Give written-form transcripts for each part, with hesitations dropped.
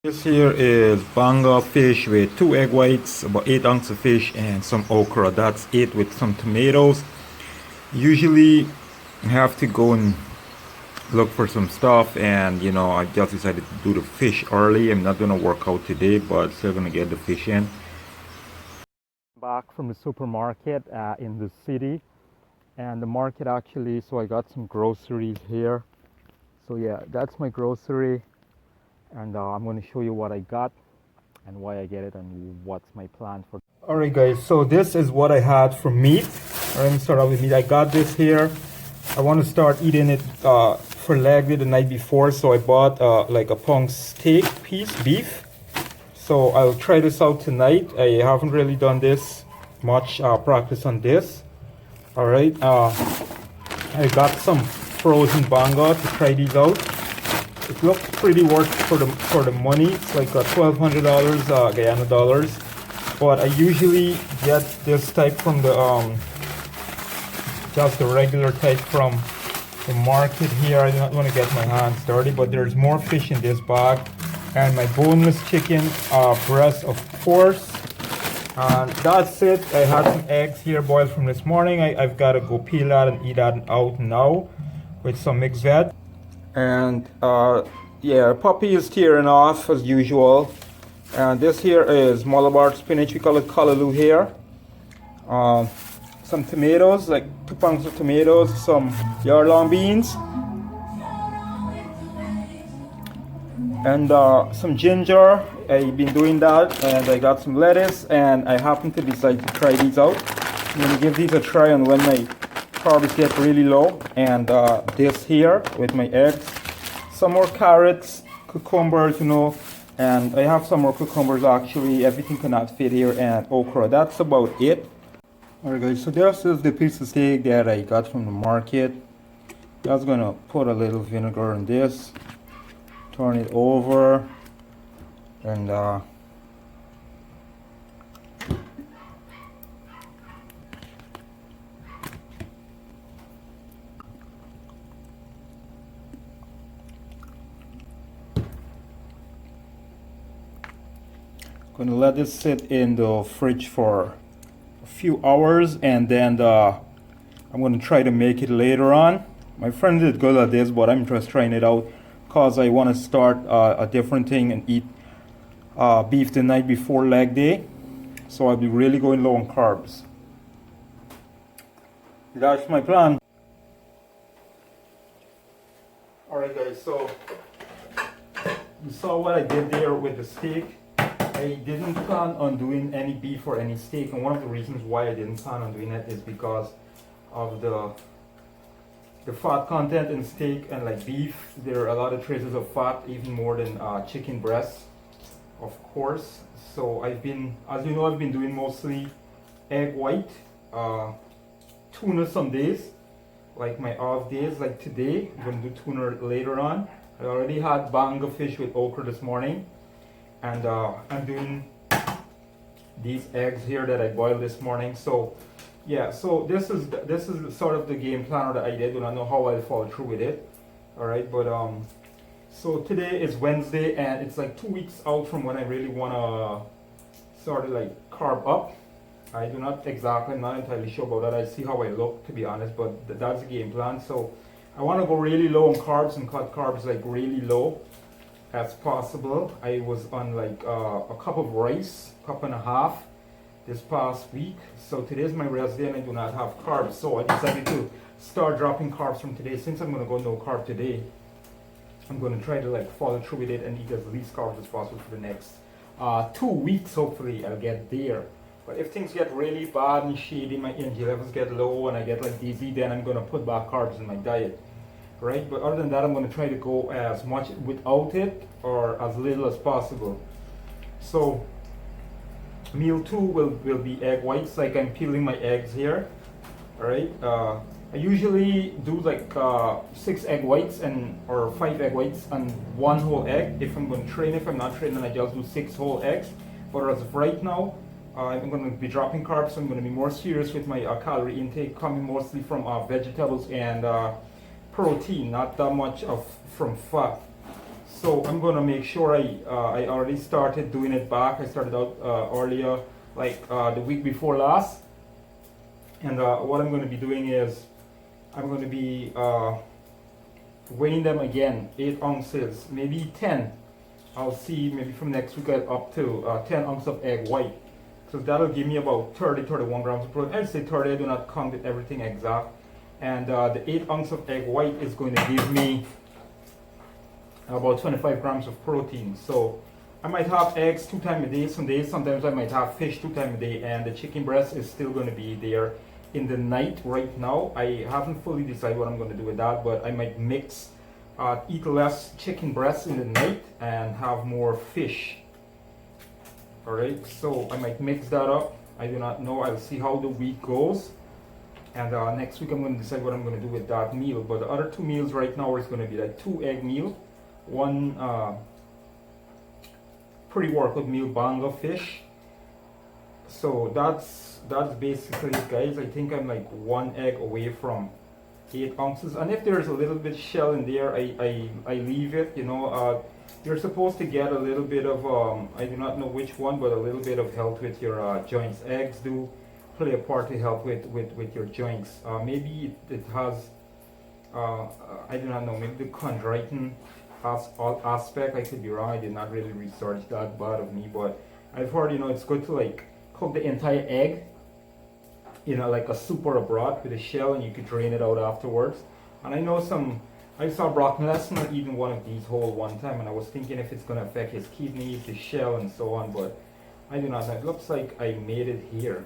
This here is banga fish with 2 egg whites, about 8 ounces of fish, and some okra. That's it with some tomatoes. Usually I have to go and look for some stuff, and I just decided to do the fish early. I'm not gonna work out today, but still gonna get the fish in. Back from the supermarket in the city, and the market actually, so I got some groceries here. So yeah, that's my grocery, and I'm going to show you what I got and why I get it and what's my plan for. Alright guys, so this is what I had for meat. Alright, let me start off with meat. I got this here. I want to start eating it for leg day the night before, so I bought like a pound steak piece, beef. So I'll try this out tonight. I haven't really done this much practice on this. Alright, I got some frozen banga to try these out. It looks pretty worth for the money. It's like $1,200 Guyana dollars. But I usually get this type from the just the regular type from the market here. I do not want to get my hands dirty, but there's more fish in this bag. And my boneless chicken breast, of course. And that's it. I had some eggs here boiled from this morning. I've got to go peel that and eat that out now with some mixed veg. And yeah, puppy is tearing off as usual. And this here is Malabar spinach. We call it callaloo here. Some tomatoes, like 2 pounds of tomatoes, some yard long beans, and some ginger. I've been doing that, and I got some lettuce, and I happen to decide to try these out. I'm gonna give these a try on when my carbs get really low. And this here with my eggs, some more carrots, cucumbers, and I have some more cucumbers actually. Everything cannot fit here, and okra. That's about it. Alright guys, so this is the piece of steak that I got from the market. I was gonna put a little vinegar in this, turn it over, and gonna let this sit in the fridge for a few hours, and then I'm gonna try to make it later on. My friend did good at this, but I'm just trying it out because I want to start a different thing and eat beef the night before leg day, so I'll be really going low on carbs. That's my plan. Alright guys, so you saw what I did there with the steak. I didn't plan on doing any beef or any steak, and one of the reasons why I didn't plan on doing that is because of the fat content in steak and like beef. There are a lot of traces of fat, even more than chicken breasts, of course. So I've been, as you know, I've been doing mostly egg white, tuna some days, like my off days, like today. I'm gonna do tuna later on. I already had banga fish with okra this morning, and I'm doing these eggs here that I boiled this morning. So yeah, so this is sort of the game plan that I did. I don't know how I'll follow through with it. All right, but so today is Wednesday, and it's like 2 weeks out from when I really wanna sort of like carb up. I'm not entirely sure about that. I see how I look, to be honest, but that's the game plan. So I want to go really low on carbs and cut carbs like really low as possible. I was on like a cup of rice, cup and a half this past week. So today's my rest day and I do not have carbs. So I decided to start dropping carbs from today. Since I'm going to go no carb today, I'm going to try to like follow through with it and eat as least carbs as possible for the next 2 weeks. Hopefully I'll get there. But if things get really bad and shady, my energy levels get low and I get like dizzy, then I'm going to put back carbs in my diet. Right? But other than that, I'm going to try to go as much without it or as little as possible. So meal 2 will be egg whites, like I'm peeling my eggs here. Alright, I usually do like 6 egg whites or 5 egg whites and 1 whole egg. If I'm going to train, if I'm not training, I just do 6 whole eggs. But as of right now, I'm going to be dropping carbs, so I'm going to be more serious with my calorie intake, coming mostly from vegetables and protein, not that much from fat. So I'm gonna make sure I already started doing it back. I started out earlier, like the week before last. And what I'm gonna be doing is I'm gonna be weighing them again, 8 ounces, maybe 10. I'll see, maybe from next week I'll up to 10 ounces of egg white. So that'll give me about 31 grams of protein. I'd say 30, I do not count with everything exact. And the 8 ounces of egg white is going to give me about 25 grams of protein. So I might have eggs 2 times a day. Some days, sometimes I might have fish 2 times a day. And the chicken breast is still going to be there in the night right now. I haven't fully decided what I'm going to do with that, but I might mix, eat less chicken breast in the night and have more fish. Alright, so I might mix that up. I do not know. I'll see how the week goes. And next week I'm going to decide what I'm going to do with that meal. But the other 2 meals right now is going to be like 2 egg meal, 1 pre-workout meal, banga fish. So that's basically it, guys. I think I'm like 1 egg away from 8 ounces. And if there's a little bit shell in there, I leave it, you know. You're supposed to get a little bit of, I do not know which one, but a little bit of help with your joints. Eggs do play a part to help with your joints. Maybe it has, I do not know, maybe the chondroitin aspect. I could be wrong. I did not really research that bad of me, but I've heard, you know, it's good to like cook the entire egg, you know, like a soup or a broth with a shell, and you could drain it out afterwards. And I know I saw Brock Lesnar eating one of these whole one time, and I was thinking if it's going to affect his kidneys, his shell, and so on, but I do not know. It looks like I made it here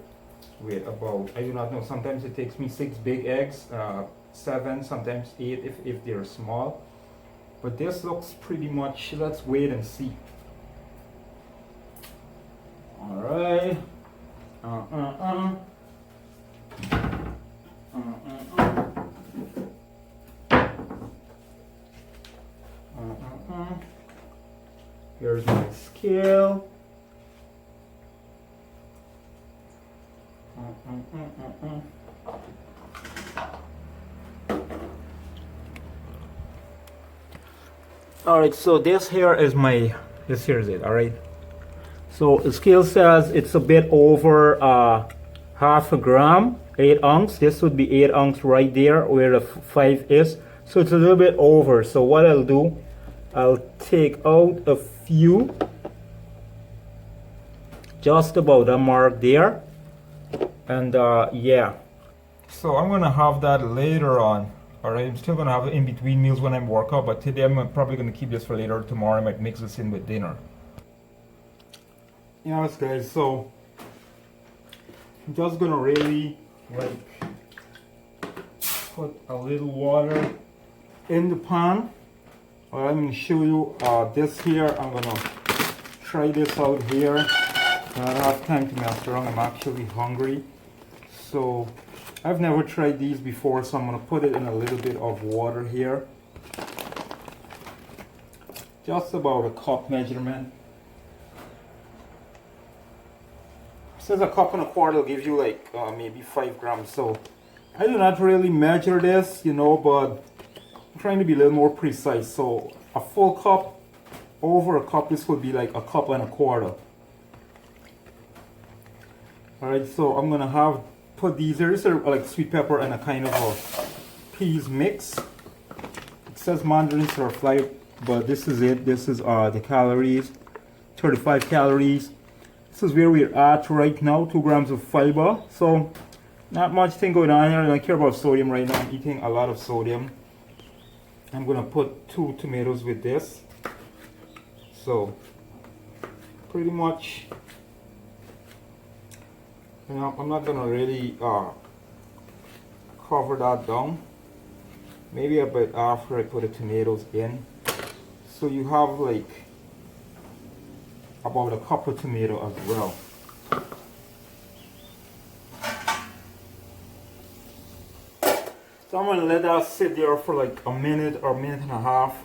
with about, I do not know, sometimes it takes me 6 big eggs, 7, sometimes 8 if they're small. But this looks pretty much, let's wait and see. Alright. Here's my scale. Alright, so this here is it, alright. So the scale says it's a bit over half a gram, 8 ounce. This would be 8 ounce right there where the 5 is. So it's a little bit over. So what I'll do, I'll take out a few, just about a mark there. And yeah. So I'm gonna have that later on. Alright, I'm still gonna have it in between meals when I'm workout, but today I'm probably gonna keep this for later. Tomorrow I might mix this in with dinner. Yes guys, so I'm just gonna really like put a little water in the pan. I'm gonna show you this here. I'm gonna try this out here. I don't have time to mess around. I'm actually hungry. So I've never tried these before, so I'm gonna put it in a little bit of water here. Just about a cup measurement. Says a cup and a quarter will give you like maybe 5 grams. So I do not really measure this, you know, but I'm trying to be a little more precise. So a full cup over a cup, this would be like a cup and a quarter. Alright, so I'm gonna put these here. These are like sweet pepper and a kind of a peas mix. It says mandarins are fly, but this is it. This is the calories, 35 calories. This is where we're at right now, 2 grams of fiber. So not much thing going on here. I don't care about sodium right now. I'm eating a lot of sodium. I'm gonna put 2 tomatoes with this. So pretty much, you know, I'm not gonna really cover that down. Maybe a bit after I put the tomatoes in. So you have like about a cup of tomato as well. So I'm gonna let that sit there for like a minute or a minute and a half.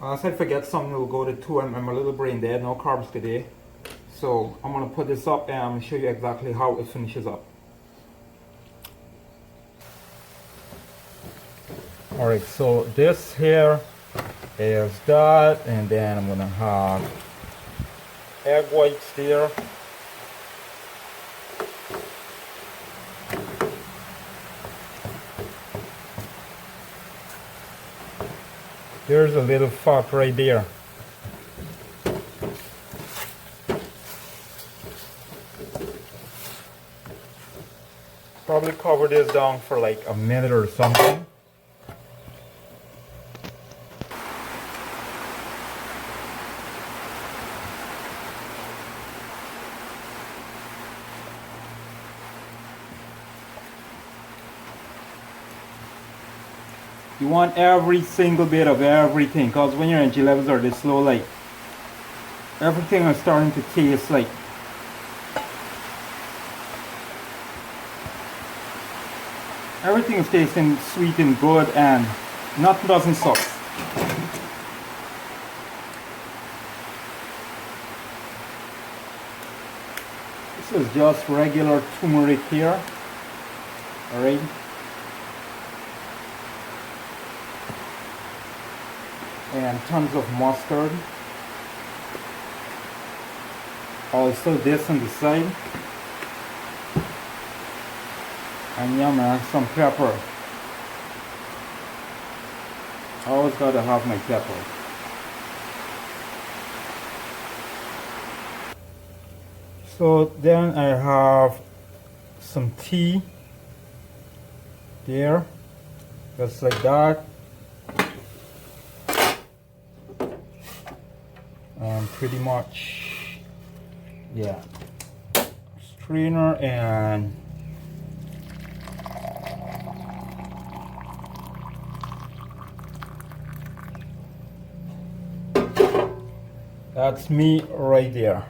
Unless I forget something, it'll go to 2. I'm a little brain dead, no carbs today. So I'm gonna put this up and I'm gonna show you exactly how it finishes up. Alright, so this here There's that, and then I'm gonna have egg whites there. There's a little fat right there. Probably cover this down for like a minute or something. You want every single bit of everything, because when your energy levels are this low, like everything is starting to taste like everything is tasting sweet and good, and nothing doesn't suck. This is just regular turmeric here. Alright. And tons of mustard. Also this on the side. And yeah man, some pepper. I always gotta have my pepper. So then I have some tea there, just like that. And pretty much, yeah, strainer, and that's me right there.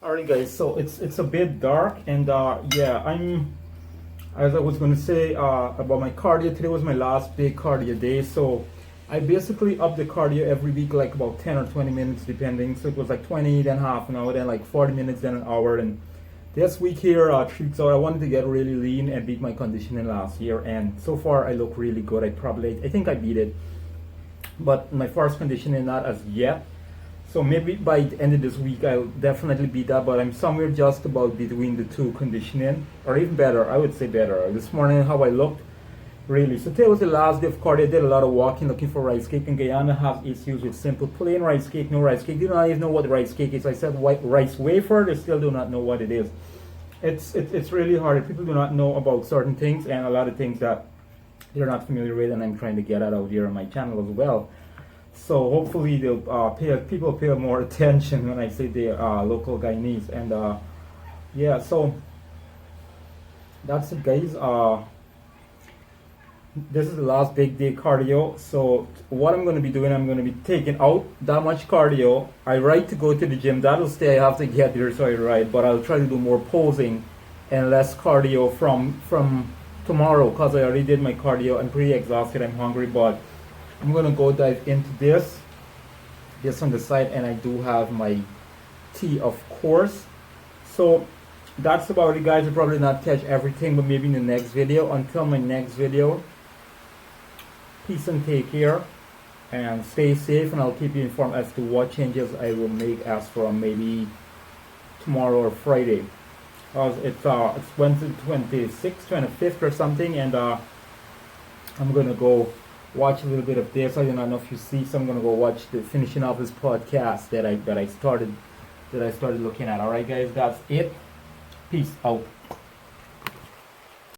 Alright guys, so it's a bit dark, and yeah, as I was gonna say about my cardio, today was my last big cardio day, so I basically up the cardio every week, like about 10 or 20 minutes depending. So it was like 20, then half an hour, then like 40 minutes, then an hour. And this week here, 3 weeks out, I wanted to get really lean and beat my conditioning last year, and so far I look really good. I think I beat it, but my first conditioning not as yet. So maybe by the end of this week I'll definitely beat that, but I'm somewhere just about between the two conditioning, or even better, I would say better. This morning how I looked, really. So today was the last day of cardio. I did a lot of walking looking for rice cake, and Guyana has issues with simple plain rice cake, no rice cake. They do not even know what rice cake is. I said white rice wafer, they still do not know what it is. It's really hard. People do not know about certain things, and a lot of things that they're not familiar with, and I'm trying to get that out here on my channel as well. So hopefully they'll people pay more attention when I say they are local Guyanese. And yeah, so that's it guys. This is the last big day cardio. So what I'm going to be doing, I'm going to be taking out that much cardio. I ride to go to the gym, that'll stay. I have to get there, so I ride, but I'll try to do more posing and less cardio from tomorrow, because I already did my cardio. I'm pretty exhausted, I'm hungry, but I'm gonna go dive into this on the side, and I do have my tea, of course. So that's about it guys. I'll probably not catch everything, but maybe in the next video. Until my next video, peace and take care, and stay safe, and I'll keep you informed as to what changes I will make as from maybe tomorrow or Friday. It's Wednesday 26th, 25th or something, and I'm gonna go watch a little bit of this. I do not know if you see, so I'm gonna go watch the finishing off this podcast that I started looking at. Alright guys, that's it. Peace out.